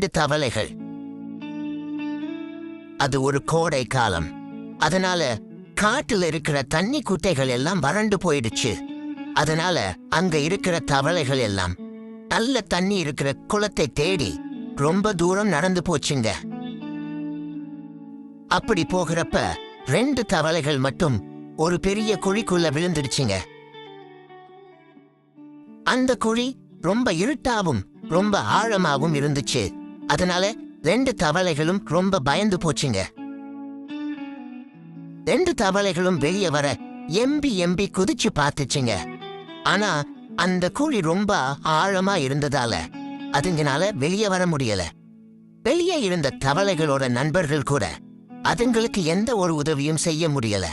2 தவளைகள். அது ஒரு கோடை காலம். அதனால காட்டுல இருக்கிற தண்ணி குட்டைகள் எல்லாம் வறண்டு போயிடுச்சு. அதனால அங்க இருக்கிற தவளைகள் எல்லாம் நல்ல தண்ணி இருக்கிற குளத்தை தேடி ரொம்ப தூரம் நடந்து போச்சுங்க. அப்படி போகிறப்ப 2 தவளைகள் மட்டும் ஒரு பெரிய குழிக்குள்ள விழுந்துடுச்சுங்க. அந்த குழி ரொம்ப இருட்டாவும் ரொம்ப ஆழமாவும் இருந்துச்சு. அதனால 2 தவளைகளும் ரொம்ப பயந்து போச்சுங்க. 2 தவளைகளும் வெளியே வர எம்பி குதிச்சு பார்த்துச்சுங்க. ஆனா அந்த குழி ரொம்ப ஆழமா இருந்ததால அதுங்கனால வெளியே வர முடியல. வெளியே இருந்த தவளைகளோட நண்பர்கள் கூட அதுங்களுக்கு எந்த ஒரு உதவியும் செய்ய முடியல.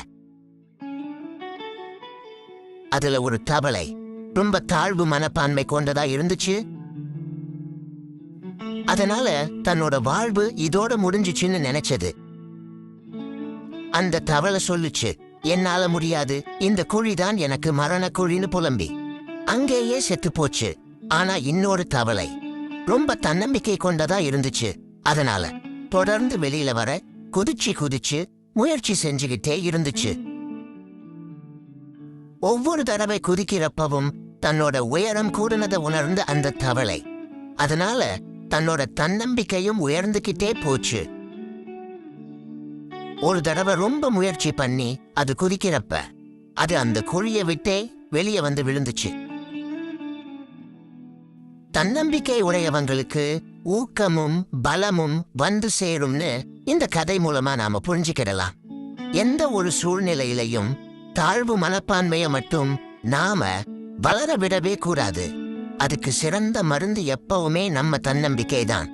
அதுல ஒரு தவளை ரொம்ப தாழ்வு மனப்பான்மை கொண்டதா இருந்துச்சு. அதனால தன்னோட வாழ்வு இதோட முடிஞ்சிச்சுன்னு நினைச்சது. அந்த தவளை சொல்லுச்சு, என்னால முடியாது, இந்த குழிதான் எனக்கு மரண குழின்னு புலம்பி அங்கேயே செத்து போச்சு. ஆனா இன்னொரு தவளை ரொம்ப தன்னம்பிக்கை கொண்டதா இருந்துச்சு. அதனால தொடர்ந்து வெளியில வர குதிச்சு முயற்சி செஞ்சுக்கிட்டே இருந்துச்சு. ஒவ்வொரு தடவை குதிக்கிறப்பவும் தன்னோட உயரம் கூடுனதை உணர்ந்த அந்த தவளை அதனால தன்னோட தன்னம்பிக்கையும் உயர்ந்துகிட்டே போச்சு. ஒரு தடவை ரொம்ப முயற்சி பண்ணி அது குதிக்கிறப்ப அது அந்த குழியை விட்டே வெளியே வந்து விழுந்துச்சு. தன்னம்பிக்கை உடையவங்களுக்கு ஊக்கமும் பலமும் வந்து சேரும்னு இந்த கதை மூலமா நாம புரிஞ்சுக்கிடலாம். எந்த ஒரு சூழ்நிலையிலையும் தாழ்வு மனப்பான்மைய மட்டும் நாம வளர விடவே கூடாது. அதுக்கு சிறந்த மருந்து எப்பவுமே நம்ம தன்னம்பிக்கை தான்.